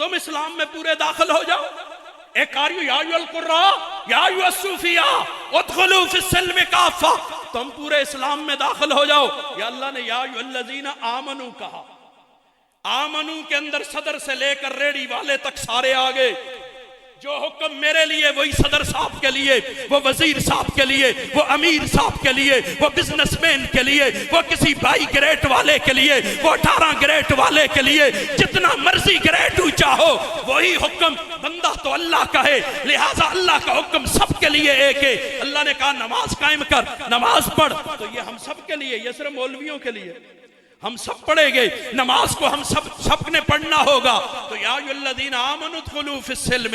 तुम इस्लाम में पूरे दाखिल हो जाओ। एक कार्य यायुल कुर्रा यायुल सूफिया उदखुलू फिस्सिल्म काफा, तुम पूरे इस्लाम में दाखिल हो जाओ। या अल्लाह ने यायुल्लज़ीना आमनू कहा, आमनू के अंदर सदर से लेकर रेडी वाले तक सारे आ गए। जो हुक्म मेरे लिए वही सदर साहब के लिए, वो वजीर साहब के लिए, वो अमीर साहब के लिए, वो बिजनेसमैन के लिए, वो किसी 22 ग्रेड वाले के लिए, वो 18 ग्रेड वाले के लिए, जितना मर्जी ग्रेड ऊंचा हो वही हुक्म। बंदा तो अल्लाह का है, लिहाजा अल्लाह का हुक्म सबके लिए एक है। अल्लाह ने कहा नमाज कायम कर, नमाज पढ़, तो ये हम सब के लिए, ये सिर्फ मौलवियों के लिए, हम सब पढ़ेंगे नमाज को, हम सब ने पढ़ना होगा। तो या अय्युहल्लज़ीना आमनू उदखुलू फिस्सिल्म,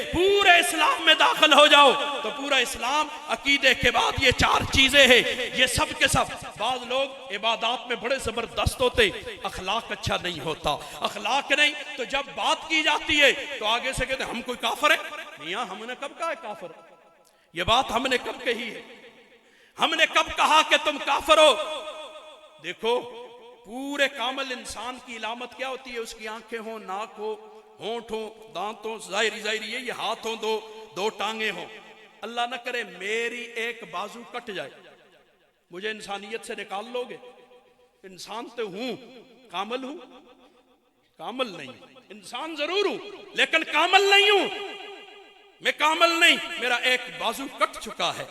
पूरे इस्लाम में दाखिल हो जाओ। तो पूरा इस्लाम अकीदे के बाद ये 4 चीजें हैं, ये सब के सब। बाद लोग इबादत में बड़े जबरदस्त होते, अखलाक अच्छा नहीं होता, अखलाक नहीं, तो जब बात की जाती है तो आगे से कहते हम कोई काफिर है। मियां हमने कब कहा है काफिर? ये बात हमने कब कही है? हमने कब कहा कि तुम काफिर हो? देखो, पूरे कामल इंसान की इलामत क्या होती है? उसकी आंखें हो, नाक हो, होंठ हो, दांत हो, जाहिरी ये हाथ हो, दो टांगे हो। अल्लाह न करे मेरी एक बाजू कट जाए, मुझे इंसानियत से निकाल लोगे? इंसान तो हूं, कामल हूं? कामल नहीं, इंसान जरूर हूं लेकिन कामल नहीं हूं। मैं कामल नहीं, मेरा एक बाजू कट चुका है,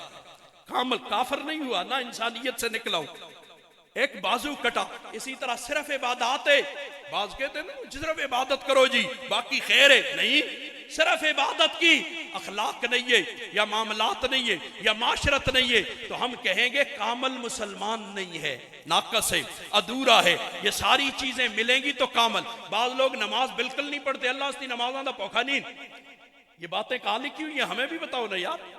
कामल काफिर नहीं हुआ ना, इंसानियत से निकला हूं, एक बाजू कटा। इसी तरह सिर्फ इबादत है, बाज कहते हैं ना सिर्फ इबादत करो जी बाकी खैर है, नहीं, सिर्फ इबादत की अखलाक नहीं है, या मामलात नहीं है, या माशरत नहीं है, तो हम कहेंगे कामल मुसलमान नहीं है, नाकस है, अधूरा है। ये सारी चीजें मिलेंगी तो कामल। बाद लोग नमाज बिल्कुल नहीं पढ़ते, अल्लाह उसकी नमाज़ दा पौखा नहीं। ये बातें कहा लिखी हुई है, हमें भी बताओ ना यार,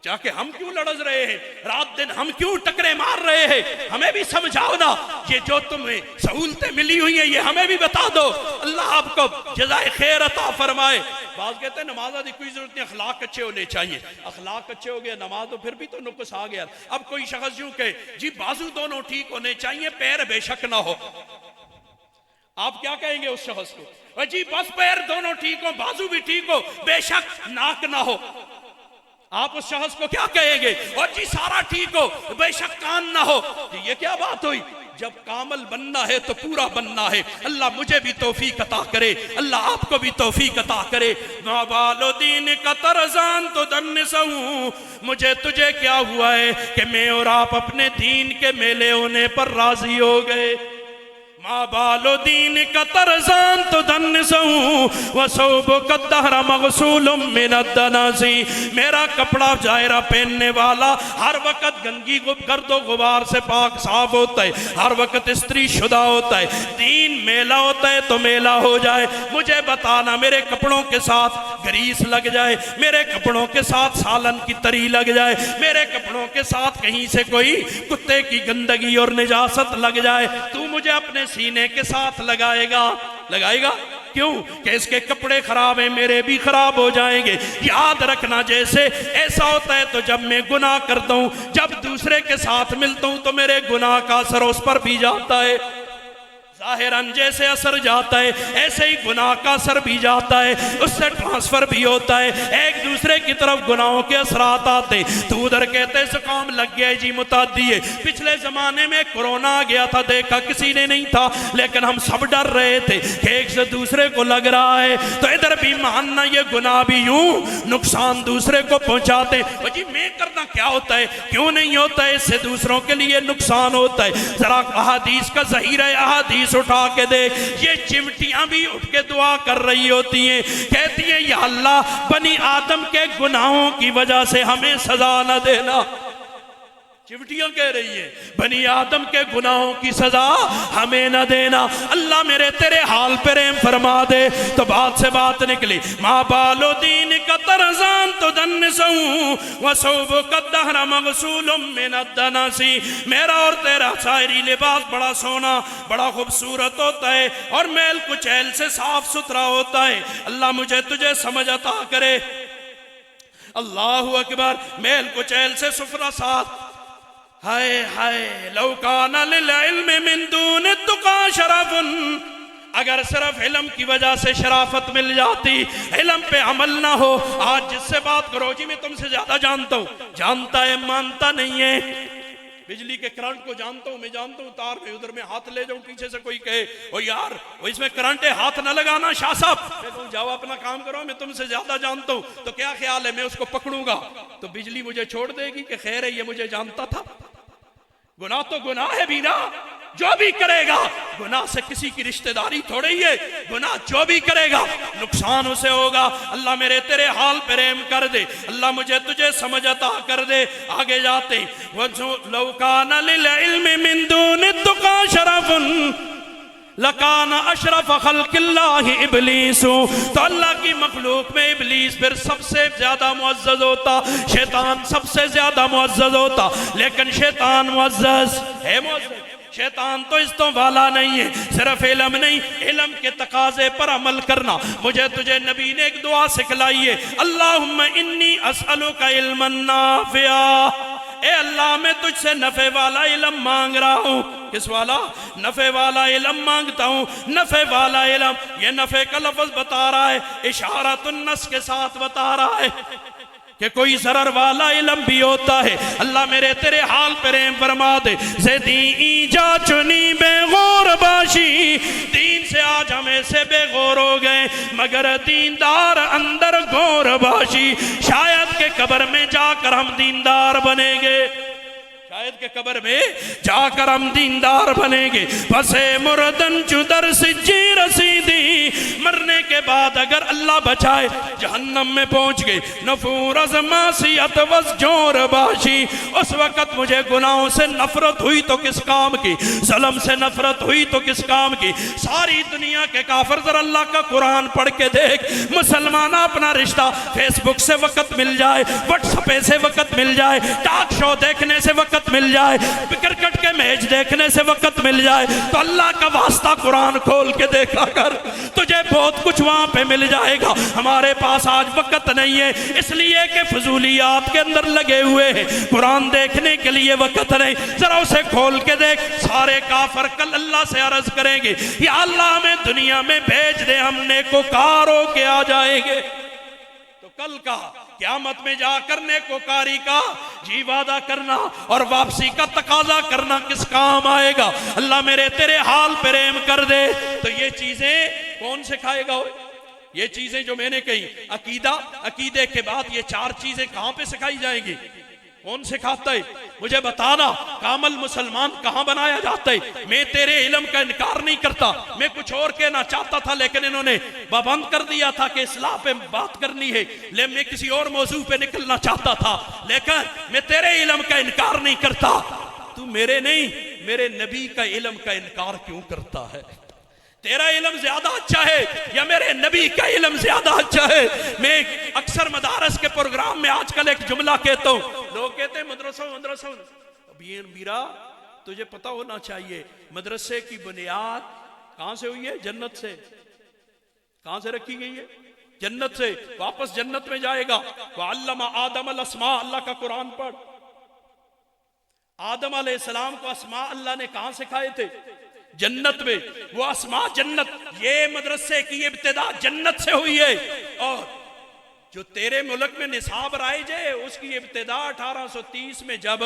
जाके हम क्यों लड़ज रहे हैं, रात दिन हम क्यों टकरे मार रहे हैं, हमें भी समझाओ ना। ये जो तुम्हें सहूलतें मिली हुई हैं ये हमें भी बता दो, अल्लाह आपको जज़ाए खैर अता फरमाए। बाज कहते हैं नमाज की कोई जरूरत नहीं, अखलाक अच्छे होने चाहिए। अखलाक अच्छे हो गया नमाज तो फिर भी तो नुक्स आ गया। अब कोई शख्स यूं कहे जी बाजू दोनों ठीक होने चाहिए, पैर बेशक ना हो, आप क्या कहेंगे उस शख्स को? जी बस पैर दोनों ठीक हो, बाजू भी ठीक हो, बेशक नाक ना हो, आप उस शख्स को क्या कहेंगे? और जी सारा ठीक हो, बेशक कान ना हो। ये क्या बात हुई? जब कामल बनना है तो पूरा बनना है। अल्लाह मुझे भी तौफीक अता करे, अल्लाह आपको भी तौफीक अता करे। माबालो दीन का तरजान तो दन्नसहूं, मुझे तुझे क्या हुआ है कि मैं और आप अपने दीन के मेले होने पर राजी हो गए। माँ बालो दीन का तरजान तो दन्नसहूं वसौब कद्दहरा मगसूलुम मिनद्दनासी, मेरा कपड़ा जायरा पहनने वाला हर वक्त गंदगी गर्दो गुबार से पाक साफ होता है, हर वक्त स्त्री शुदा होता है। दीन मेला होता है तो मेला हो जाए, मुझे बताना मेरे कपड़ों के साथ ग्रीस लग जाए, मेरे कपड़ों के साथ सालन की तरी लग जाए, मेरे कपड़ों के साथ कहीं से कोई कुत्ते की गंदगी और निजासत लग जाए, तू मुझे अपने सीने के साथ लगाएगा क्यों? कि इसके कपड़े खराब हैं, मेरे भी खराब हो जाएंगे। याद रखना, जैसे ऐसा होता है तो जब मैं गुनाह करता हूं, जब दूसरे के साथ मिलता हूं तो मेरे गुनाह का असर उस पर भी जाता है, जाहिरन जैसे असर जाता है ऐसे ही गुनाह का असर भी जाता है, उससे ट्रांसफर भी होता है, एक दूसरे की तरफ गुनाहों के असरात आते। तो उधर कहते जुकाम लग गया जी मुतादी है, पिछले जमाने में कोरोना आ गया था, देखा किसी ने नहीं था, लेकिन हम सब डर रहे थे कि एक से दूसरे को लग रहा है। तो इधर भी मानना ये गुनाह भी यूं नुकसान दूसरे को पहुंचाते। जी मैं करना क्या होता है, क्यों नहीं होता है, इससे दूसरों के लिए नुकसान होता है। जरा अहादीस का ज़हीरा है, अहादीस उठा के देख, ये चिमटियां भी उठ के दुआ कर रही होती हैं, कहती हैं या अल्लाह बनी आदम के गुनाहों की वजह से हमें सजा न देना। चिमटियां कह रही है बनी आदम के गुनाहों की सजा हमें न देना, अल्लाह मेरे तेरे हाल पे रहम फरमा दे। तो बात से बात निकली, माँ बालो दीन का तरजान तो दन्नसहूं वसौब कद्दहरा मगसूलुम मिनद्दनासी, मेरा और तेरा शायरी लिबास बड़ा सोना बड़ा खूबसूरत होता है और मैल कुचैल से साफ सुथरा होता है। अल्लाह मुझे तुझे समझ अता करे। अल्लाहु अकबर। मैल कुचैल से सुफरा साफ, हाय हाय लौकाना लिल इल्म मिन दून तुका शरफुन, अगर सिर्फ इल्म की वजह से शराफत मिल जाती, इल्म पे अमल ना हो। आज जिससे बात करो जी मैं तुमसे ज्यादा जानता हूँ, जानता है मानता नहीं है। बिजली के करंट को जानता हूँ, मैं जानता हूँ तार में उधर में हाथ ले जाऊं, पीछे से कोई कहे ओ यार वो इसमें करंट है हाथ ना लगाना शाह साहब, मैं कहूँ जाओ अपना काम करो, मैं तुमसे ज्यादा जानता हूँ, तो क्या ख्याल है मैं उसको पकड़ूंगा तो बिजली मुझे छोड़ देगी कि खैर है ये मुझे जानता था। गुनाह तो गुनाह है भी ना, जो भी करेगा गुनाह से किसी की रिश्तेदारी थोड़ी ही है, गुनाह जो भी करेगा नुकसान उसे होगा। अल्लाह मेरे तेरे हाल पे रहम कर दे, अल्लाह मुझे तुझे समझ अता कर दे। आगे जाते लौकाना लिल इल्मी मिन दून तुका शरफुन लकाना अशरफ खल्किल्लाहि इब्लीसु, तो अल्लाह की मखलूक में इब्लीस फिर सबसे ज्यादा मुअज़्ज़ज़ होता, शैतान सबसे ज्यादा मुअज़्ज़ज़ होता। लेकिन शैतान मुअज़्ज़ज़ है, मुअज़्ज़ज़ शैतान तो इस तो वाला नहीं है। सिर्फ इल्म नहीं, इल्म के तकाजे पर अमल करना। मुझे तुझे नबी ने एक दुआ सिखलाई है, अल्लाहुम्मा इन्नी अस्अलुका इल्मन नाफिया, ए अल्लाह मैं तुझसे नफे वाला इल्म मांग रहा हूँ। किस वाला? नफे वाला इल्म मांगता हूँ। नफे वाला इल्म, ये नफे का लफ्ज बता रहा है, इशारतुन नस के साथ बता रहा है कि कोई जरर वाला इल्म भी होता है। अल्लाह मेरे तेरे हाल पर रहम फरमा दे। ज़ेदी ईजा चुनी बेगौर बाशी, दीन से आज हम ऐसे बेगौर हो गए मगर दीनदार अंदर गौर बाशी। शायद के कब्र में जाकर हम दीनदार बनेंगे, शायद के कब्र में जाकर हम दीनदार बनेंगे। फसे मुर्दन चुदर सिज्जी रसीदी, मरने के बाद अगर अल्लाह बचाए जहन्नम में पहुंच गए। नफूर मासियत वस जोर बाशी, उस वक्त मुझे गुनाहों से नफरत हुई तो किस काम की, ज़ल्म से नफरत हुई तो किस काम की। सारी दुनिया के काफिर जरा अल्लाह का कुरान पढ़ के देख, मुसलमान अपना रिश्ता फेसबुक से वक्त मिल जाए, व्हाट्सएप से वक्त मिल जाए, टॉक शो देखने से वक्त मिल जाए, क्रिकेट के मैच देखने से वक्त मिल जाए, तो अल्लाह का वास्ता कुरान खोल के देखा कर, तुझे बहुत कुछ वहां पे मिल जाएगा। हमारे पास आज वक्त नहीं है इसलिए कि फजूलियात के अंदर लगे हुए हैं, कुरान देखने के लिए वक्त नहीं। जरा उसे खोल के देख। सारे काफिर कल अल्लाह से अर्ज करेंगे, या अल्लाह हमें दुनिया में भेज दे, हम नेकोकार होके आ जाएंगे। तो कल का क़यामत में जाकर नेकोकारी का जी वादा करना और वापसी का तकाजा करना किस काम आएगा। अल्लाह मेरे तेरे हाल पे रहम कर दे। तो ये चीजें कौन सिखाएगा? ये चीजें जो मैंने कही, अकीदा, अकीदे के बाद ये चार चीजें कहां पे सिखाई जाएंगी? कौन सिखाता है? मुझे बताना। कामल मुसलमान कहां बनाया जाता है? मैं तेरे इल्म का इनकार नहीं करता, मैं कुछ और कहना चाहता था लेकिन इन्होंने पाबंद कर दिया था कि इस्लाह पे बात करनी है, लेकिन मैं किसी और मौजू पे निकलना चाहता था। लेकिन मैं तेरे इल्म का इनकार नहीं करता, तू मेरे नहीं मेरे नबी का इल्म का इनकार क्यों करता है? तेरा इल्म ज्यादा अच्छा है या मेरे नबी का इल्म ज्यादा अच्छा है? मैं अक्सर मदारस के प्रोग्राम में आजकल एक जुमला कहता हूँ, लोग कहते हैं मदरसा मदरसा। अभी मीरा तुझे पता होना चाहिए मदरसे की बुनियाद कहां से हुई है? जन्नत से। कहां से रखी गई है? जन्नत से। वापस जन्नत में जाएगा। वअल्लमा आदम अल अस्मा, अल्लाह का कुरान पढ़। आदम अलैहिस्सलाम को अस्मा अल्लाह ने कहां सिखाए थे? जन्नत में। वो अस्मा जन्नत, ये मदरसे की इब्तिदा जन्नत से हुई है। और जो तेरे मुल्क में निसाब राइज है उसकी इब्तिदा 1830 में जब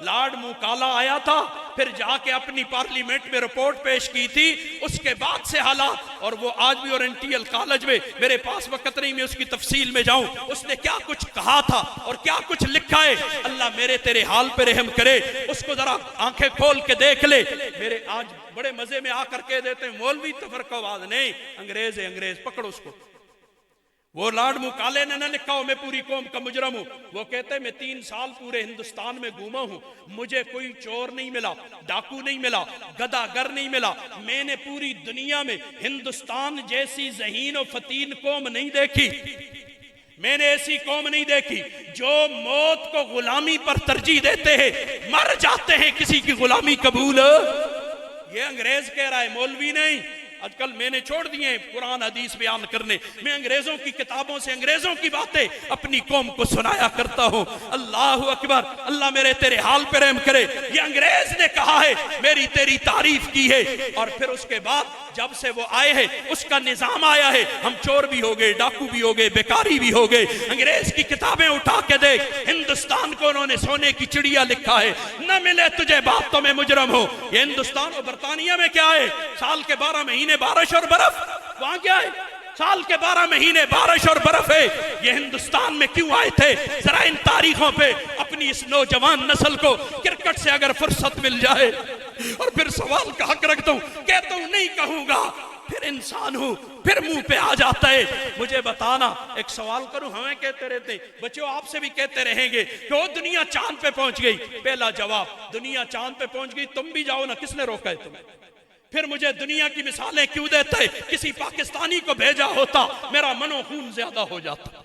लॉर्ड मुकाला आया था, फिर जाके अपनी पार्लियामेंट में रिपोर्ट पेश की थी, उसके बाद से हालात। और वो आज भी ओरिएंटल कॉलेज में, मेरे पास वक्त नहीं मैं उसकी तफसील में जाऊं, उसने क्या कुछ कहा था और क्या कुछ लिखा है, अल्लाह मेरे तेरे हाल पे रहम करे। उसको जरा आंखें खोल के देख ले। मेरे आज बड़े मजे में आकर कह देते हैं मौलवी तफरकावाद नहीं, अंग्रेज है अंग्रेज, पकड़ो उसको। वो लॉर्ड मुकाले ने ना लिखा हो मैं पूरी कौम का मुजरम हूं। वो कहते हैं मैं 3 साल पूरे हिंदुस्तान में घूमा हूं, मुझे कोई चोर नहीं मिला, डाकू नहीं मिला, गदागर नहीं मिला। मैंने पूरी दुनिया में हिंदुस्तान जैसी ज़हीन और फतीन कौम नहीं देखी। मैंने ऐसी कौम नहीं देखी जो मौत को गुलामी पर तरजीह देते हैं, मर जाते हैं किसी की गुलामी कबूल। ये अंग्रेज कह रहा है, मौलवी नहीं। आजकल मैंने छोड़ दिए कुरान हदीस बयान करने, मैं अंग्रेजों की किताबों से अंग्रेजों की बातें अपनी कौम को सुनाया करता हूं। अल्लाह अकबर। अल्लाह मेरे तेरे हाल पे रहम करे। ये अंग्रेज ने कहा है, मेरी तेरी तारीफ की है। और फिर उसके बाद जब से वो आए हैं उसका निजाम आया है, हम चोर भी हो गए, डाकू भी हो गए, बेकारी भी हो गए। अंग्रेज की किताबें उठा के देख, हिंदुस्तान को उन्होंने सोने की चिड़िया लिखा है, न मिले तुझे बात तो मैं मुजरम हूं। ये हिंदुस्तान और बरतानिया में क्या है, साल के 12 महीने बारिश और बर्फ, वहां क्या है, साल के 12 महीने बारिश और बर्फ है। ये हिंदुस्तान में क्यों आए थे, जरा इन तारीखों पे अपनी इस नौजवान नस्ल को क्रिकेट से अगर फुर्सत मिल जाए और फिर सवाल का हक रखता हूं, कहता हूं नहीं कहूंगा, फिर इंसान हूं, फिर मुंह पे आ जाता है। मुझे बताना, एक सवाल करूं, हमें कहते रहते बच्चों, आपसे भी कहते रहेंगे कि वो दुनिया चांद पे पहुंच गई। पहला जवाब, दुनिया चांद पे पहुंच गई, तुम भी जाओ ना, किसने रोका है तुम्हें? फिर मुझे दुनिया की मिसालें क्यों देते है? किसी पाकिस्तानी को भेजा होता मेरा मनो खून ज्यादा हो जाता।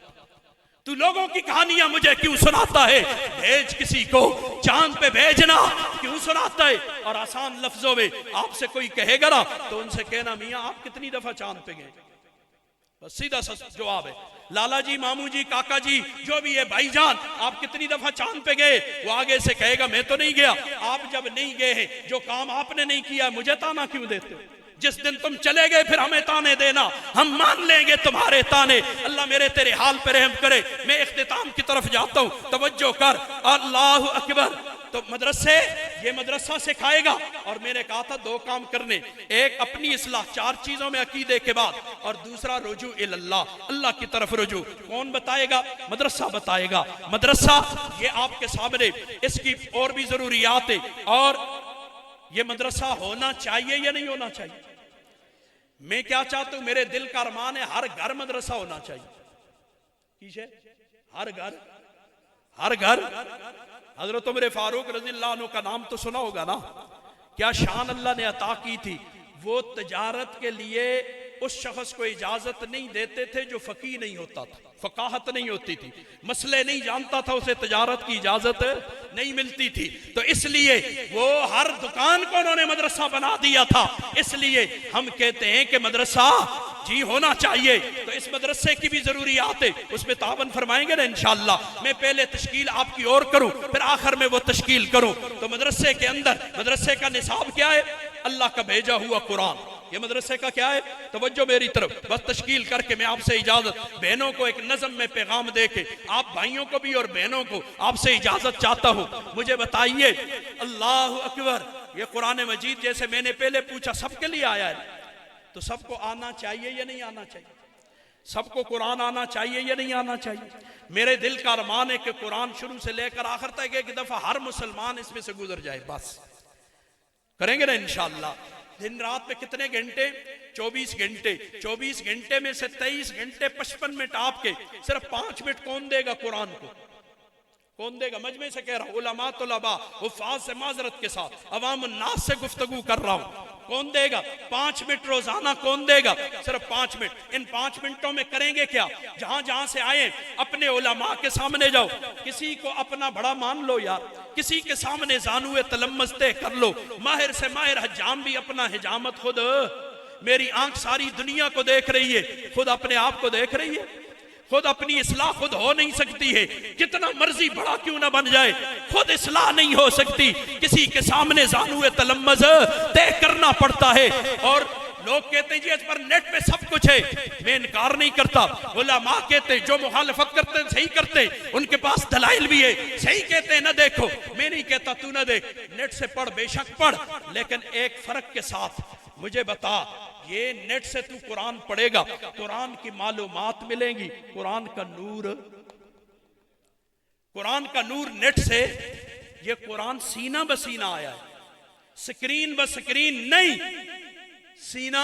तू लोगों की कहानियां मुझे क्यों सुनाता है? भेज किसी को, चांद पे भेजना क्यों सुनाता है? और आसान लफ्जों में आपसे कोई कहेगा ना तो उनसे कहना, मियां आप कितनी दफा चांद पे गए? बस सीधा सा जवाब है। लाला जी, मामू जी, काका जी, जो भी है, भाईजान, आप कितनी दफा चांद पे गए? वो आगे से कहेगा मैं तो नहीं गया। आप जब नहीं गए हैं, जो काम आपने नहीं किया, मुझे ताना क्यों देते हो? जिस दिन तुम चले गए फिर हमें ताने देना, हम मान लेंगे तुम्हारे ताने। अल्लाह मेरे तेरे हाल पे रहम करे। मैं इख्तिताम की तरफ जाता हूं, तवज्जो कर, अल्लाहु अकबर। तो मदरसे, ये मदरसा सिखाएगा। और मैंने कहा था 2 काम करने, एक अपनी इस्लाह 4 चीजों में अकीदे के बाद, और दूसरा रुजू इल्लाह, अल्लाह की तरफ रुजू। कौन बताएगा? मदरसा बताएगा। मदरसा ये आपके सामने, इसकी और भी जरूरियात है। और ये मदरसा होना चाहिए या नहीं होना चाहिए? मैं क्या चाहता हूं, मेरे दिल का अरमान है हर घर मदरसा होना चाहिए। हर घर, हर घर। हजरत उमर फारूक रज़ियल्लाहु अन्हु का नाम तो सुना होगा ना? क्या शान अल्लाह ने अता की थी। वो तिजारत के लिए उस शख्स को इजाजत नहीं देते थे जो फकीह नहीं होता था, फकाहत नहीं होती थी, मसले नहीं जानता था, उसे तिजारत की इजाजत नहीं मिलती थी। तो इसलिए वो हर दुकान को उन्होंने मदरसा बना दिया था। इसलिए हम कहते हैं कि मदरसा जी होना चाहिए। तो इस मदरसे की भी जरूरियात है, उसमें ताबन फरमाएंगे ना इंशाअल्लाह। मैं पहले तश्कील आपकी और करूं, फिर आखिर में वो तश्कील करूं। तो मदरसे के अंदर, मदरसे का निसाब क्या है? अल्लाह का भेजा हुआ कुरान। ये मदरसे का क्या है? तवज्जो मेरी तरफ, बस तश्कील करके मैं आपसे इजाजत, बहनों को एक नज़म में पैगाम दे के, आप भाइयों को भी और बहनों को आपसे इजाजत चाहता हूं। मुझे बताइए, अल्लाह अकबर, ये कुरान मजीद जैसे मैंने पहले पूछा सबके लिए आया है, तो सबको आना चाहिए या नहीं आना चाहिए? सबको कुरान आना चाहिए या नहीं आना चाहिए? मेरे दिल का अरमान है कि कुरान शुरू से लेकर आखिर तक एक दफा हर मुसलमान इसमें से गुजर जाए। बस करेंगे ना इंशाअल्लाह। दिन रात में कितने घंटे? 24 घंटे। 24 घंटे में से 23 घंटे 55 मिनट आपके, सिर्फ 5 मिनट कौन देगा कुरान को? कौन देगा? मजमे से कह रहा हूं, उलमा तुलबा हुफ्फाज से माजरत के साथ, अवाम नास से गुफ्तगू कर रहा हूं। कौन देगा? 5 मिनट रोजाना कौन देगा? सिर्फ 5 मिनट। इन 5 मिनटों में करेंगे क्या? जहां जहां से आए अपने उलमा के सामने जाओ, किसी को अपना बड़ा मान लो यार, किसी के सामने जानुए तलम्मस तय कर लो। माहिर से माहिर हजाम भी अपना हिजामत खुद, मेरी आंख सारी दुनिया को देख रही है, खुद अपने आप को देख रही है। खुद अपनी इस्लाह खुद हो नहीं सकती है, कितना मर्जी बड़ा क्यों ना बन जाए, खुद इस्लाह नहीं हो सकती। किसी के सामने जानुए तलम्मस तय करना पड़ता है। और लोग कहते हैं जी इस पर नेट पे सब कुछ है, मैं इनकार नहीं करता। उलमा कहते जो मुखालफत करते हैं सही करते, उनके पास दलाइल भी है, सही कहते हैं ना देखो। मैं नहीं कहता तू ना देख, नेट से पढ़, बेशक पढ़, लेकिन एक फर्क के साथ मुझे बता, ये नेट से तू कुरान पढ़ेगा, कुरान की मालूमात मिलेंगी, कुरान का नूर, कुरान का नूर नेट से, ये कुरान सीना बसीना आया है, स्क्रीन ब स्क्रीन नहीं। सीना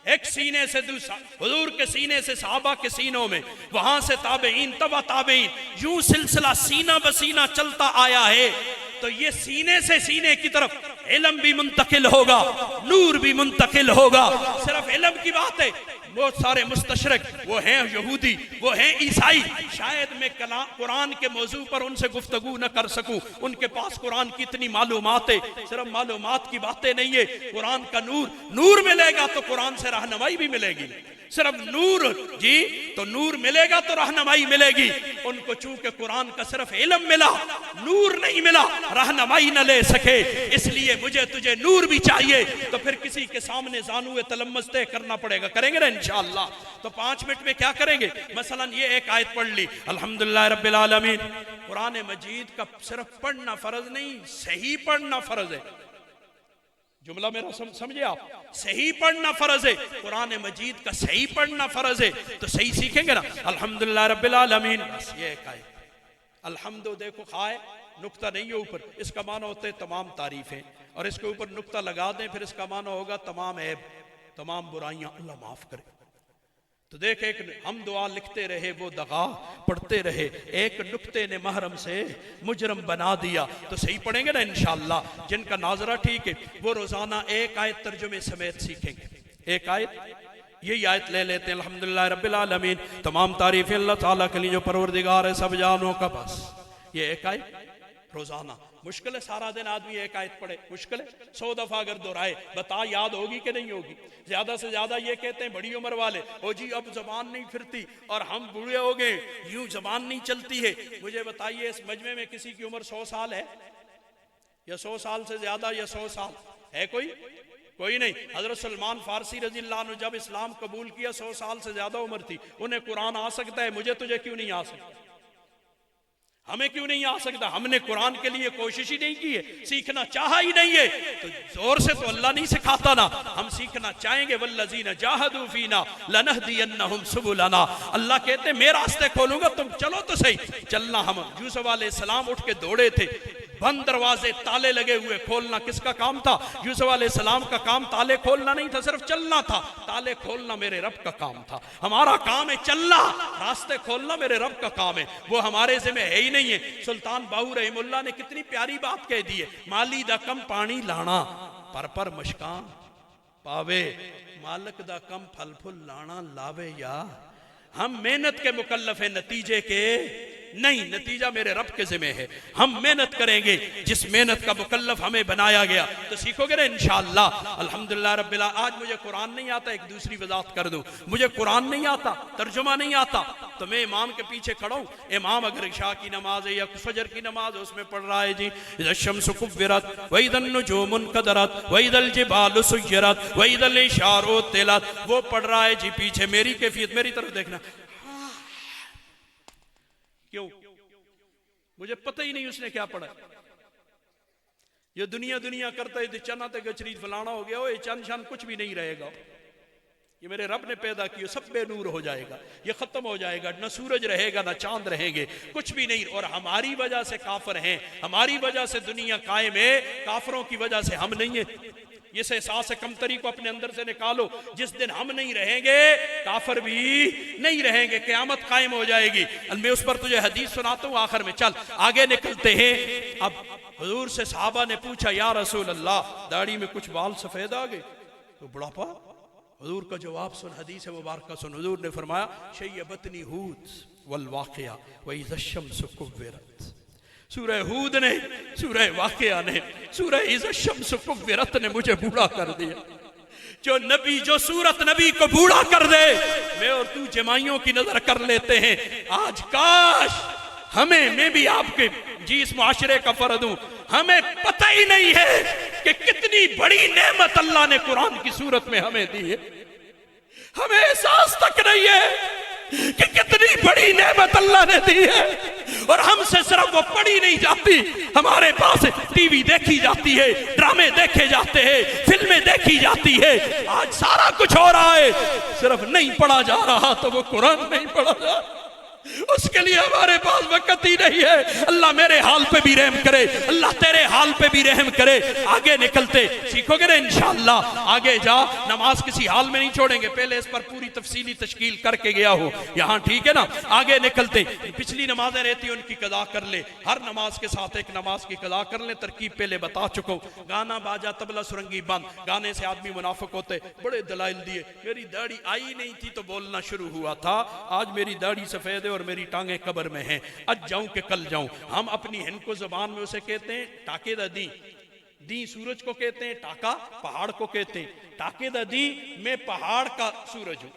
एक सीने से दूसरा, हुजूर के सीने से सहाबा के सीनों में, वहां से ताबेईन, तबा ताबेईन, यूं सिलसिला सीना बसीना चलता आया है। तो ये सीने से सीने की तरफ इल्म भी मुंतकिल होगा, नूर भी मुंतकिल होगा। सिर्फ इल्म की बात है, बहुत सारे मुस्तशरिक, वो हैं यहूदी, वो हैं ईसाई, शायद मैं कुरान के मौजू पर उनसे गुफ्तगू न कर सकूं, उनके पास कुरान की इतनी मालूमात है। सिर्फ मालूमात की बातें नहीं है, कुरान का नूर, नूर मिलेगा तो कुरान से रहनुमाई भी मिलेगी। सिर्फ नूर जी, तो नूर मिलेगा तो रहनुमाई मिलेगी। उनको चूंकि कुरान का सिर्फ इल्म मिला, नूर नहीं मिला, रहनुमाई न ले सके, इसलिए मुझे तुझे नूर भी चाहिए। तो फिर किसी के सामने जानूए तलम्मुस तय करना पड़ेगा। करेंगे ना इंशाअल्लाह। तो 5 मिनट में क्या करेंगे? मसलन ये एक आयत पढ़ ली, अल्हम्दुलिल्लाह रब्बिल आलमीन। कुरान मजीद का सिर्फ पढ़ना फर्ज नहीं, सही पढ़ना फर्ज है। जुमला मेरा समझे आप? सही पढ़ना फर्ज है, कुरान मजीद का सही पढ़ना फर्ज है। तो सही सीखेंगे ना, अल्हम्दुलिल्लाह रब्बिल आलमीन, बस ये एक आयत। अल्हम्दु देखो खाए नुक्ता नहीं है ऊपर, इसका माना होता है तमाम तारीफें, और इसके ऊपर नुक्ता लगा दें फिर इसका माना होगा तमाम ऐब, तमाम बुराइयां, अल्लाह माफ करे। तो देख, एक हम दुआ लिखते रहे वो दगा पढ़ते रहे, एक नुक्ते ने महरम से मुजरम बना दिया। तो सही पढ़ेंगे ना इंशाअल्लाह। जिनका नाजरा ठीक है वो रोजाना एक आयत तर्जुमे समेत सीखेंगे। एक आयत, यही आयत ले लेते हैं, अल्हम्दुलिल्लाह रब्बिल आलमीन, तमाम तारीफें अल्लाह ताला के लिए जो परवरदिगार है सब जानों का। बस ये एक आयत रोजाना। मुश्किल है सारा दिन आदमी एक आयत पढ़े, मुश्किल है। 100 दफा अगर दोहराए, बता याद होगी कि नहीं होगी? ज्यादा से ज्यादा ये कहते हैं बड़ी उम्र वाले, ओ जी अब जबान नहीं फिरती और हम बूढ़े हो गए, यूं जबान नहीं चलती है। मुझे बताइए इस मजमे में किसी की उम्र 100 साल है या 100 साल से ज्यादा या 100 साल है? कोई नहीं। हजरत सलमान फारसी रजी अल्लाह अन्हु जब इस्लाम कबूल किया 100 साल से ज्यादा उम्र थी। उन्हें कुरान आ सकता है, मुझे तुझे क्यों नहीं आ सकता? हमें क्यों नहीं आ सकता? हमने कुरान के लिए कोशिश ही नहीं की है, सीखना चाहा ही नहीं है। तो जोर से तो अल्लाह नहीं सिखाता ना, हम सीखना चाहेंगे। वल्लज़ीना जाहदू फीना लनहदियन्नहुम सुबुलना। अल्लाह कहते मैं रास्ते खोलूंगा, तुम चलो तो सही। चलना, हम यूसुफ अलैहिस्सलाम उठ के दौड़े थे, बंद दरवाजे ताले लगे हुए, खोलना किसका काम था? यूसुफ अलैहिस्सलाम का काम ताले खोलना नहीं था, सिर्फ चलना था। ताले खोलना मेरे रब का काम था। हमारा काम है चलना, रास्ते खोलना मेरे रब का काम है, वो हमारे ज़िम्मे है ही नहीं है। सुल्तान बाहू रहमुल्लाह ने कितनी प्यारी बात कह दी है, माली दा कम पानी लाना पर मशकान पावे, मालिक दा कम फल फुल लाना लावे। या हम मेहनत के मुकल्लफ है, नतीजे के नहीं। नतीजा मेरे रब के जिम्मे है। हम मेहनत करेंगे जिस मेहनत का मुकल्लफ हमें बनाया गया। तो सीखोगे ना इंशाअल्लाह। अल्हम्दुलिल्लाह रब्बिल आलमीन। आज मुझे कुरान नहीं आता, एक दूसरी वजाहत कर दूं, मुझे कुरान नहीं आता, तर्जुमा नहीं आता, तो मैं इमाम के पीछे खड़ा हूं। इमाम अगर इशा की नमाज है या फजर की नमाज है, उसमें पढ़ रहा है जी इज़्शम्सु कुव्विरत व इज़न नुजूमुन कदरत व इज़ल जिबालु सुय्यरत व इज़ल इशारु तिलत, वो पढ़ रहा है जी पीछे। मेरी कैफियत, मेरी तरफ देखना, क्यों? मुझे पता ही नहीं उसने क्या पढ़ा। ये दुनिया करता है, चना ते गचरी फलाना हो गया, ये चन शान कुछ भी नहीं रहेगा। ये मेरे रब ने पैदा किया, सब बेनूर हो जाएगा, ये खत्म हो जाएगा, न सूरज रहेगा न चांद रहेंगे, कुछ भी नहीं। और हमारी वजह से काफिर हैं, हमारी वजह से दुनिया कायम है, काफिरों की वजह से हम नहीं है। इस एहसास कमतरी को अपने अंदर से निकालो। जिस दिन हम नहीं रहेंगे काफिर भी नहीं रहेंगे, क़यामत कायम हो जाएगी। मैं उस पर तुझे हदीस सुनाता हूँ आखिर में। चल आगे निकलते हैं। अब हुजूर से सहाबा ने पूछा, या रसूल अल्लाह दाढ़ी में कुछ बाल सफेद आ गए तो बुढ़ापा? हुजूर का जवाब सुन, हदीस मुबारक सुन। हुजूर ने फरमाया, शय्यबतनी हूद वल वाक़िया व इज़ा शम्सु कुव्विरत। सूरह हूद ने, सूरह वाक़िया ने, सूरह इज़ा शम्सु कुव्विरत ने मुझे बूढ़ा कर दिया। जो सूरत नबी को बूढ़ा कर दे, मैं और तू जमाइयों की नजर कर लेते हैं। आज काश मैं भी आपके जी इस मुआशरे का फर्द हूं, हमें पता ही नहीं है कि कितनी बड़ी नेमत अल्लाह ने कुरान की सूरत में हमें दी है। हमें एहसास तक नहीं है कि कितनी बड़ी नेमत अल्लाह ने दी है, और हमसे सिर्फ वो पढ़ी नहीं जाती, हमारे पास टीवी देखी जाती है, ड्रामे देखे जाते हैं, फिल्में देखी जाती है। आज सारा कुछ हो रहा है, सिर्फ नहीं पढ़ा जा रहा, तो वो कुरान नहीं पढ़ा जा रहा, उसके लिए हमारे पास वक्त ही नहीं है। अल्लाह मेरे हाल पे भी रहम करे, अल्लाह तेरे हाल पे भी रहम करे। आगे निकलते सीखोगे ना इंशाअल्लाह। आगे जा, नमाज किसी हाल में नहीं छोड़ेंगे, पहले इस पर पूरी तफसीली तश्कील करके गया हो यहाँ, ठीक है ना। आगे निकलते, पिछली नमाजें रहती है उनकी कदा कर ले, हर नमाज के साथ एक नमाज की कदा कर ले। तरकीब पहले बता चुका हूँ। गाना बाजा तबला सुरंगी बंद, गाने से आदमी मुनाफिक होते, बड़े दलाइल दिए। मेरी दाढ़ी आई नहीं थी तो बोलना शुरू हुआ था, आज मेरी दाढ़ी सफेद है और मेरी टांगे कब्र में हैं, आज जाऊं कि कल जाऊं। हम अपनी हिंद को जुबान में उसे कहते हैं टाके दा दी सूरज को कहते हैं टाका, पहाड़ को कहते हैं टाके दा दी। मैं पहाड़ का सूरज हूं,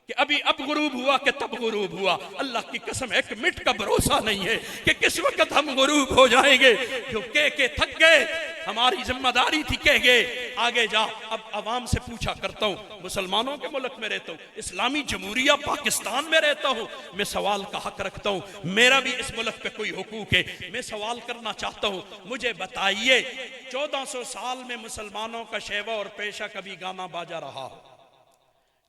कि अभी अब गुरूब हुआ कि तब गुरूब हुआ। अल्लाह की कसम, एक मिनट का भरोसा नहीं है कि किस वक्त हम गुरूब हो जाएंगे। जो के थक गए, हमारी जिम्मेदारी थी कह गए आगे जा। अब अवाम से पूछा करता हूँ, मुसलमानों के मुल्क में रहता हूँ, इस्लामी जमहूरिया पाकिस्तान में रहता हूँ, मैं सवाल का हक रखता हूँ, मेरा भी इस मुल्क पे कोई हुकूक है। मैं सवाल करना चाहता हूँ, मुझे बताइए 1400 साल में मुसलमानों का शेवा और पेशा कभी गाना बाजा रहा हो?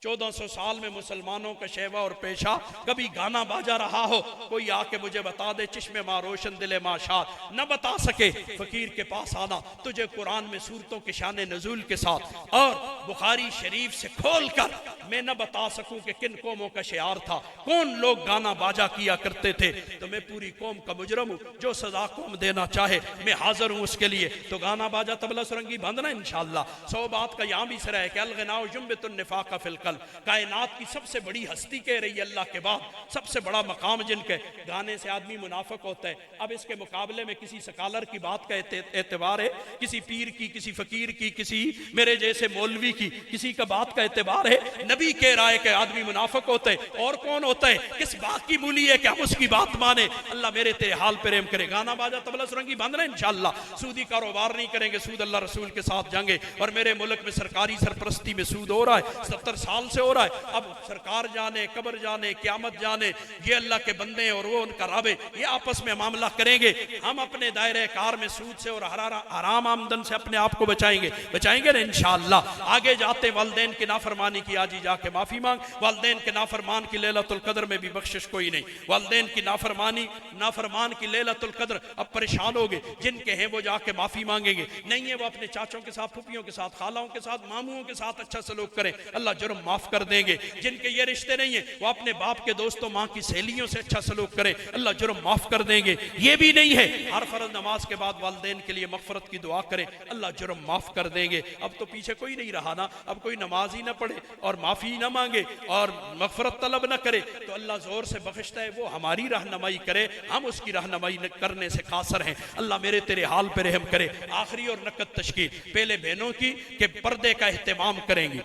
1400 साल में मुसलमानों का शेवा और पेशा कभी गाना बाजा रहा हो? कोई आके मुझे बता दे। चिश्मे माँ रोशन दिले माशाद, न बता सके फकीर के पास आना। तुझे कुरान में सूरतों के शान नजूल के साथ और बुखारी शरीफ से खोल कर मैं न बता सकूं कि किन कौमों का शियार था, कौन लोग गाना बाजा किया करते थे, तो मैं पूरी कौम का मुजरम हूँ। जो सजा कौम देना चाहे मैं हाजिर हूँ उसके लिए। तो गाना बाजा तबला सुरंगी बंद ना इंशाअल्लाह। 100 बात का यहाँ भी सरा है कि अलगनाउ जुम्बतुन निफाक फिल कल्ब, कायनात की सबसे बड़ी हस्ती कह रही है अल्लाह के बाद सबसे बड़ा मकाम जिनके, गाने से आदमी मुनाफिक होता है। अब इसके मुकाबले में किसी स्कॉलर की बात का एतबार है, किसी पीर की, किसी फकीर की, किसी मेरे जैसे मौलवी की, किसी का बात का एतबार है। नबी कह रहा है कि आदमी मुनाफिक होता है, और कौन होता है? किस बात की मूली है कि हम उसकी बात माने? अल्लाह मेरे तेरे हाल पे रहम करे। गाना बाजा तबला सुरंगी बंद ना इंशाअल्लाह। सूदी कारोबार नहीं करेंगे, सूद अल्लाह रसूल के साथ जाएंगे। और मेरे मुल्क में सरकारी सरपरस्ती में सूद हो रहा है, 70 साल से हो रहा है। अब सरकार जाने, कब्र जाने, क़यामत जाने, ये अल्लाह के बंदे हैं और वो उनका राबे, ये आपस में मामला करेंगे। हम अपने दायरे कार में सूद से और हराम आमदन से अपने आप को बचाएंगे ना इंशाअल्लाह। आगे जाते वालिदैन की नाफरमानी की आज ही जाके माफी मांग। वालिदैन के नाफरमान की लैलतुल कद्र में भी बख्शिश कोई नहीं। वालिदैन की नाफरमान की लैलतुल कद्र अब परेशान हो गए, जिनके हैं वो जाके माफी मांगेंगे। नहीं है वो अपने चाचों के साथ, फूफियों के साथ, खालाओं के साथ, मामुओं के साथ अच्छा सलूक करें, अल्लाह जुर्म माफ कर देंगे। जिनके ये रिश्ते नहीं है वो अपने बाप के दोस्तों, माँ की सहेलियों से अच्छा सलूक करें, अल्लाह जुर्म माफ कर देंगे। ये भी नहीं है हर फर्ज नमाज के बाद वालिदैन के लिए मगफरत की दुआ करें, अल्लाह जुर्म माफ कर देंगे। अब तो पीछे कोई नहीं रहा ना, अब कोई नमाज ही ना पढ़े और माफी ना मांगे और मगफरत तलब ना करे तो अल्लाह जोर से बख्शता है। वो हमारी रहनुमाई करे, हम उसकी रहनुमाई करने से कासर हैं। अल्लाह मेरे तेरे हाल पे रहम करे। आखिरी और नकद तशकील पहले बहनों की के पर्दे का एहतमाम करेंगी।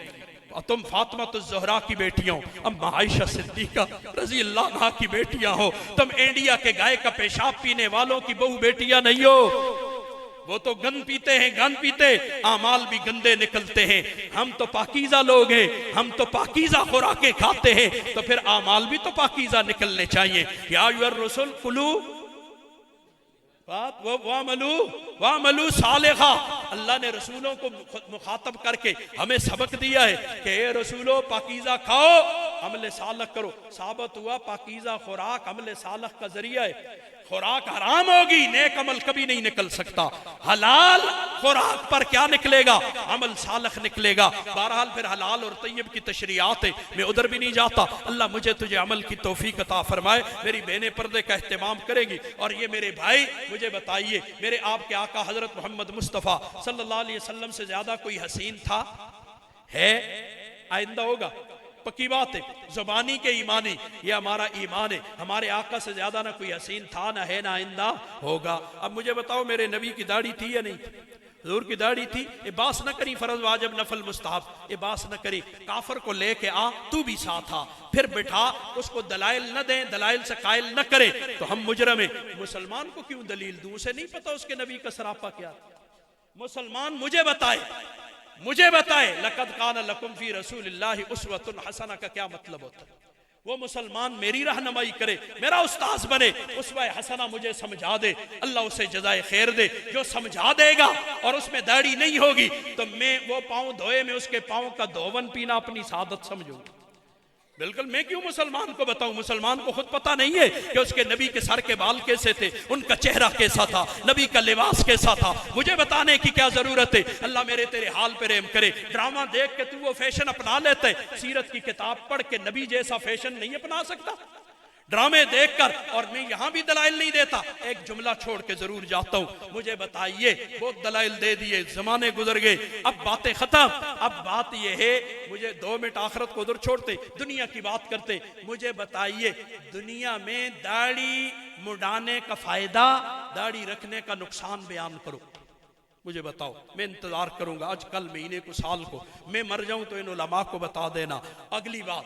तुम फातिमा तो ज़हरा की बेटियां हो, अम्मा आयशा सिद्दीका रज़ी अल्लाह अन्हा की बेटियां हो। तुम इंडिया के गाय का पेशाब पीने वालों की बहू बेटियां नहीं हो। वो तो गन पीते हैं, गन पीते, आमाल भी गंदे निकलते हैं। हम तो पाकीज़ा लोग हैं, हम तो पाकीज़ा खुराकें खाते हैं, तो फिर आमाल भी तो पाकीज़ा निकलने चाहिए। या अय्युहर रसूल कुलू वामलू सालेहा। अल्लाह ने रसूलों को मुखातब करके हमें सबक दिया है कि ए रसूलो पाकीज़ा खाओ, अमल सालह करो। साबित हुआ पाकीज़ा खुराक अमल सालह का जरिया है। खुराक हराम होगी, नेक अमल कभी नहीं निकल सकता। हलाल खुराक पर क्या निकलेगा? अमल सालह निकलेगा। बहरहाल फिर हलाल और तैयब की तशरीआत है, मैं उधर भी नहीं जाता। अल्लाह मुझे तुझे अमल की तौफीक अता फरमाए। मेरी बहनें पर्दे का एहतमाम करेगी। और ये मेरे भाई मुझे बताइए, मेरे आपके आका हजरत मोहम्मद मुस्तफ़ा सल्लल्लाहु अलैहि वसल्लम से ज्यादा कोई हसीन था? है? आइंदा होगा? पक्की बात है, जुबानी के ईमानी, ये हमारा ईमान है। हमारे आका से ज्यादा ना कोई हसीन था, ना है, ना आइंदा होगा। अब मुझे बताओ, मेरे नबी की दाढ़ी थी या नहीं थी? हुजूर की दाढ़ी थी। ये बास न करी फर्ज वाजिब नफल मुस्ताहब, ये बास न करी। काफर को लेके आ, तू भी साथ आ, फिर बिठा, उसको दलाइल न दें, दलाइल से कायल न करे तो हम मुजरम हैं। मुसलमान को क्यों दलील दूं? उसे नहीं पता उसके नबी का सरापा क्या? मुसलमान मुझे बताए लक़द कान लकुम फी रसूलिल्लाहि उस्वतुन हसना का क्या मतलब होता है? वो मुसलमान मेरी रहनुमाई करे, मेरा उस्ताद बने, उस्वा हसना मुझे समझा दे, अल्लाह उसे जज़ाए खैर दे। जो समझा देगा और उसमें दाढ़ी नहीं होगी तो मैं वो पाँव धोए में उसके पाँव का धोवन पीना अपनी सादत समझूंगा। बिल्कुल, मैं क्यों मुसलमान को बताऊं? मुसलमान को खुद पता नहीं है कि उसके नबी के सर के बाल कैसे थे, उनका चेहरा कैसा था, नबी का लिबास कैसा था। मुझे बताने की क्या जरूरत है? अल्लाह मेरे तेरे हाल पे रहम करे। ड्रामा देख के तू वो फैशन अपना लेते, सीरत की किताब पढ़ के नबी जैसा फैशन नहीं अपना सकता। ड्रामे देखकर, और मैं यहां भी दलाइल नहीं देता, एक जुमला छोड़ के जरूर जाता हूं। मुझे बताइए, बहुत दलाइल दे दिए, जमाने गुजर गए, अब बातें खत्म। अब बात यह है, मुझे 2 मिनट आखिरत को उधर छोड़ते, दुनिया की बात करते। मुझे बताइए, दुनिया में दाढ़ी मुड़ाने का फायदा, दाढ़ी रखने का नुकसान बयान करो। मुझे बताओ, मैं इंतजार करूंगा, आज कल महीने को साल को। मैं मर जाऊं तो इन उलमा को बता देना। अगली बात,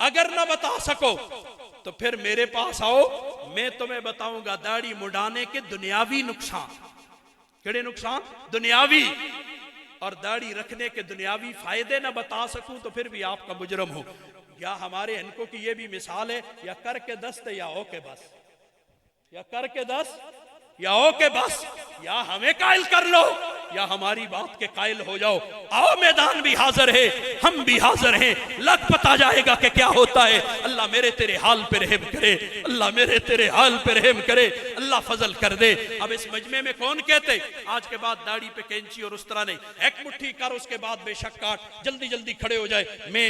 अगर ना बता सको तो फिर मेरे पास आओ, मैं तुम्हें बताऊंगा दाढ़ी मुड़ाने के दुनियावी नुकसान। केड़े नुकसान? दुनियावी। और दाढ़ी रखने के दुनियावी फायदे ना बता सकूं तो फिर भी आपका मुजरम हो। या हमारे इनको की ये भी मिसाल है, या करके 10 या हो के बस, या करके 10 या हो के बस, या हमें कायल कर लो या हमारी बात के कायल हो जाओ। आओ, मैदान भी हाजिर है, हम भी हाजिर हैं, लग पता जाएगा कि क्या होता है। अल्लाह मेरे तेरे हाल पे रहम करे, अल्लाह मेरे तेरे हाल पे रहम करे, अल्लाह फजल कर दे। अब इस मजमे में कौन कहते आज के बाद दाढ़ी पे कैंची और उस तरह नहीं, एक मुट्ठी कर उसके बाद बेशक काट, जल्दी जल्दी खड़े हो जाए। मैं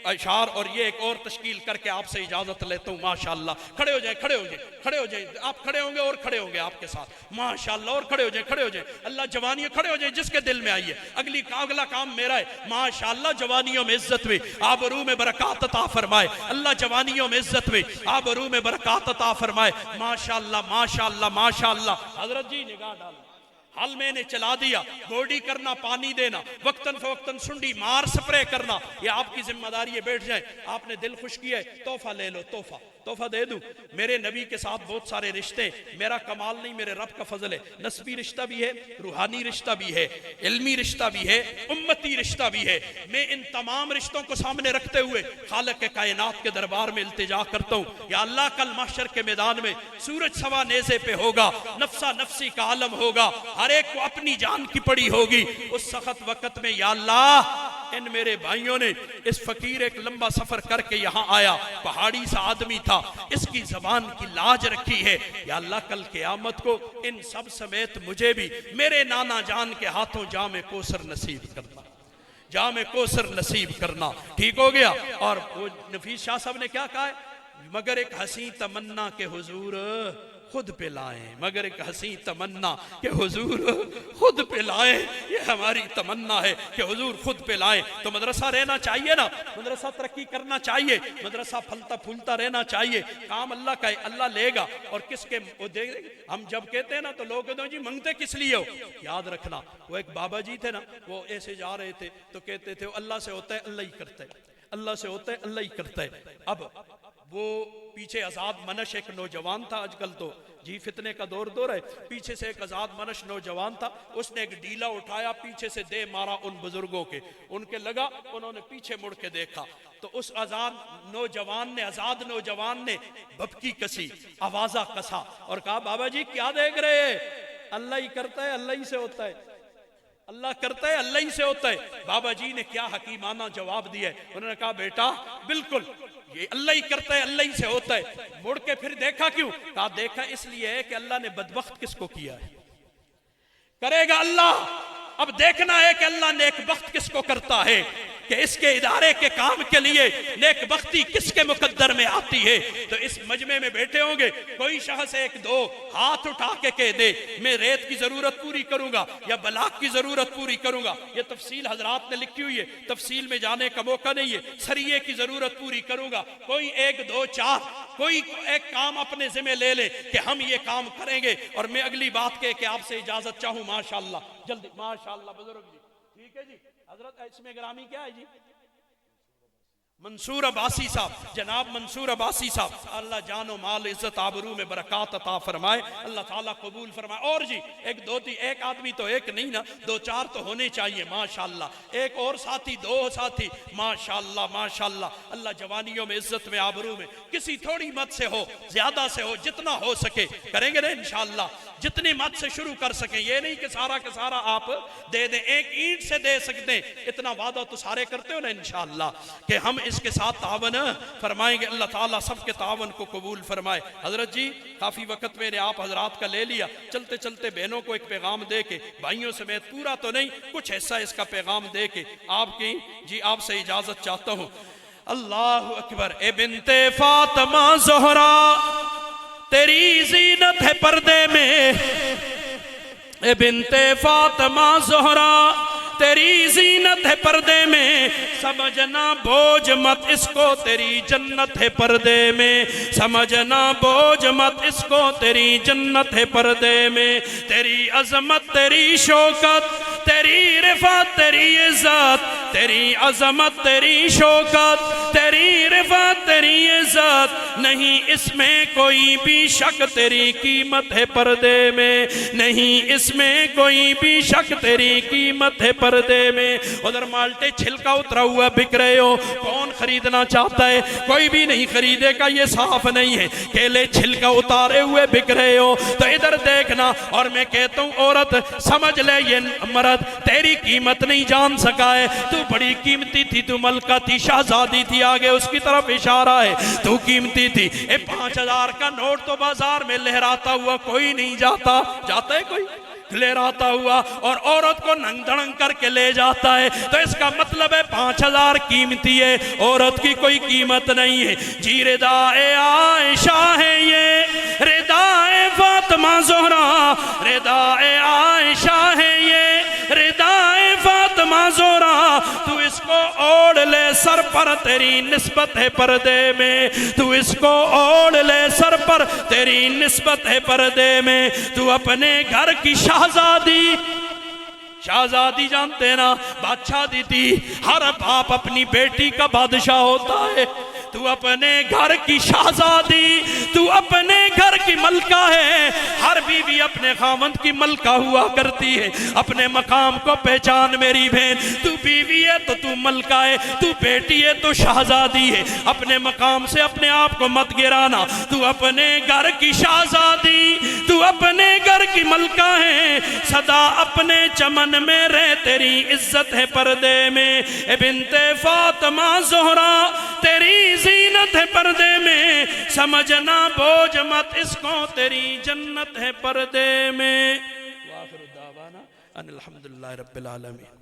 अशार और ये एक और तश्कील करके आपसे इजाजत लेता हूँ। माशाअल्लाह, खड़े हो जाए, खड़े हो जाए, खड़े हो जाए। आप खड़े होंगे और खड़े होंगे आपके साथ, माशाअल्लाह, और खड़े हो जाए, खड़े हो जाए। अल्लाह जवानियों खड़े हो जाए जिसके दिल में आई है। अगला काम मेरा है, माशाअल्लाह जवानियों में इज्जत में आबरू में बरकत अता फरमाए। अल्लाह जवानियों में इज्जत में आबरू में बरकत अता फरमाए। माशाअल्लाह, माशाअल्लाह, माशाअल्लाह। हजरत जी निगाह डाल, हल मैंने चला दिया, गोडी करना, पानी देना, वक्तन फवक्तन सुंडी मार स्प्रे करना, ये आपकी जिम्मेदारी है। बैठ जाए, आपने दिल खुश किया है, तोहफा ले लो, तोहफा तोहफा दे दूं। मेरे नबी के साथ बहुत सारे रिश्ते, मेरा कमाल नहीं, मेरे रब का फजल है। नस्बी रिश्ता भी है, रूहानी रिश्ता भी है, इल्मी रिश्ता भी है, उम्मती रिश्ता भी है। मैं इन तमाम रिश्तों को सामने रखते हुए खालिक के कायनात के दरबार में इल्तिजा करता हूँ, या अल्लाह कल महशर के मैदान में सूरज सवा नेज़े पे होगा, नफ्सा नफ्सी का आलम होगा, हर एक को अपनी जान की पड़ी होगी। उस सख्त वक्त में या अल्लाह, इन मेरे भाइयों ने, इस फकीर एक लंबा सफर करके यहाँ आया, पहाड़ी सा आदमी था, इसकी जबान की लाज रखी है। या अल्लाह कल क़यामत को इन सब समेत मुझे भी मेरे नाना जान के हाथों जामे कौसर नसीब करना, जामे कौसर नसीब करना। ठीक हो गया। और वो नफीस शाह साहब ने क्या कहा है, मगर एक हसी तमन्ना के हुजूर खुद पे लाए, मगर एक हसी तमन्ना के हुजूर खुद पे लाए। ये हमारी तमन्ना है कि हुजूर खुद पे लाए। तो मदरसा रहना चाहिए ना, मदरसा तरक्की करना चाहिए, मदरसा फलता फूलता रहना चाहिए। काम अल्लाह का है, अल्लाह लेगा और किसके वो दे। हम जब कहते हैं ना तो लोग कहते हैं जी मंगते किस लिए हो, याद रखना वो एक बाबा जी थे ना, वो ऐसे जा रहे थे तो कहते थे अल्लाह से होता है अल्लाह ही करता है, अल्लाह से होता है अल्लाह ही करता है। अब वो पीछे आजाद मनश एक नौजवान था, आजकल तो जी फितने का दौर है, पीछे से एक आजाद मनश नौजवान था, उसने एक डीला उठाया, पीछे से दे मारा उन बुजुर्गों के, उनके लगा, उन्होंने पीछे मुड़ के देखा तो उस आजाद नौजवान ने भपकी कसी, आवाजा कसा और कहा बाबा जी क्या देख रहे हैं, अल्लाह ही करता है, अल्लाह ही से होता है, अल्लाह करता है, अल्लाह ही से होता है। बाबा जी ने क्या हकीमाना जवाब दिया, उन्होंने कहा बेटा बिल्कुल ये अल्लाह ही करता है, अल्लाह ही से होता है। मुड़ के फिर देखा क्यों, कहा देखा इसलिए है कि अल्लाह ने बदबख्त किसको किया है, करेगा अल्लाह। अब देखना है कि अल्लाह नेकबख्त किसको करता है, कि इसके इदारे के काम के लिए नेकबख्ती किसके मुकद्दर में आती है। तो इस मजमे में बैठे होंगे, कोई शख्स एक दो हाथ उठा के कह दे मैं रेत की जरूरत पूरी करूंगा या बलाक की जरूरत पूरी करूंगा, ये तफसील हजरात ने लिखी हुई है, तफसील में जाने का मौका नहीं है। सरिये की जरूरत पूरी करूंगा, कोई एक दो चार, कोई एक काम अपने जिम्मे ले ले कि हम ये काम करेंगे। और मैं अगली बात कह के आपसे इजाजत चाहूं, माशाअल्लाह जल्दी, माशाअल्लाह बुजुर्ग जी, ठीक है जी। हजरत इसमें ग्रामी क्या है जी, मंसूर अब्बासी साहब, जनाब मंसूर अब्बासी साहब, अल्लाह जानो माल इज्जत आबरू में बरकत अता फरमाए, अल्लाह ताला कबूल फरमाए। और जी एक दो तीन, एक आदमी तो एक नहीं ना, दो चार तो होने चाहिए माशाअल्लाह, एक और साथी, दो साथी, माशाअल्लाह माशाअल्लाह। अल्लाह जवानियों में इज्जत में आबरू में, किसी थोड़ी मत से हो, ज्यादा से हो, जितना हो सके करेंगे ना इंशाअल्लाह, जितनी मत से शुरू कर सकें। ये नहीं कि सारा के सारा आप दे दें, एक ईंट से दे सकते हैं, इतना वादा तो सारे करते हो ना इंशाअल्लाह कि हम इसके साथ तावन फरमाएंगे। अल्लाह ताला सबके तावन को कबूल फरमाए। हजरत जी काफी वक्त मैंने आप हजरात का ले लिया, चलते चलते बहनों को एक पैगाम दे के, भाइयों समेत पूरा तो नहीं कुछ ऐसा इसका पैगाम दे के आपकी जी आपसे इजाजत चाहता हूँ। अल्लाह अकबर। ए बिनते फातिमा ज़ोहरा तेरी जीनत है पर्दे में, ए बिनते फातिमा ज़ोहरा तेरी जीनत है पर्दे में, समझना बोझ मत इसको तेरी जन्नत है पर्दे में, समझना बोझ मत इसको तेरी जन्नत है पर्दे में। तेरी अजमत तेरी शौकत तेरी रिफात तेरी इज्जत, तेरी अजमत तेरी शौकत तेरी रिफात तेरी इज्जत, नहीं इसमें कोई भी शक तेरी कीमत है पर्दे में, नहीं इसमें कोई भी शक तेरी कीमत है पर्दे में। उधर माल्टे छिलका उतरा हुआ बिक रहे हो, कौन खरीदना चाहता है? कोई भी नहीं खरीदेगा, ये साफ नहीं है। केले छिलका उतारे हुए बिक रहे हो तो इधर देखना। और मैं कहता हूँ औरत समझ ले, ये मर्द तेरी कीमत नहीं जान सका है। तू बड़ी कीमती थी, तू मलका थी, शहजादी थी, आगे उसकी तरफ इशारा है, तू कीमती थी। 5,000 का नोट तो बाजार में लहराता हुआ कोई नहीं जाता, जाता है कोई लहराता हुआ, और औरत को नंग धड़ंग करके ले जाता है। तो इसका मतलब है 5,000 कीमती है, औरत की कोई कीमत नहीं है। जी रिदाए आयशा है ये, रिदाए फातिमा ज़ोहरा, रिदाए आयशा है ये, रिदाए फातिमा ज़ोहरा। तू इसको ओढ़ ले सर पर, तेरी निस्बत है पर्दे में। तू इसको ओढ़ ले सर पर, तेरी निस्बत है पर्दे में। तू अपने घर की शहजादी, शहजादी जानते ना, बादशाह दी थी। हर बाप अपनी बेटी का बादशाह होता है। तू अपने घर की शहजादी, तू अपने घर की मलका है। हर बीवी अपने खामंद की मलका हुआ करती है। अपने मकाम को पहचान मेरी बहन, तू बीवी है तो तू मलका है, तू बेटी है तो शहजादी है। अपने मकाम से अपने आप को मत गिराना। तू अपने घर की शहजादी, तू अपने घर की मलका है। सदा अपने चमन में रह, तेरी इज्जत है पर्दे में। ए बिन्ते फातिमा ज़ोहरा, तेरी ज़ीनत है पर्दे में। समझना बोझ मत इसको, तेरी जन्नत है पर्दे में। वाखिर दावाना अनिल हम्दुलिल्लाहि रब्बिल आलमीन।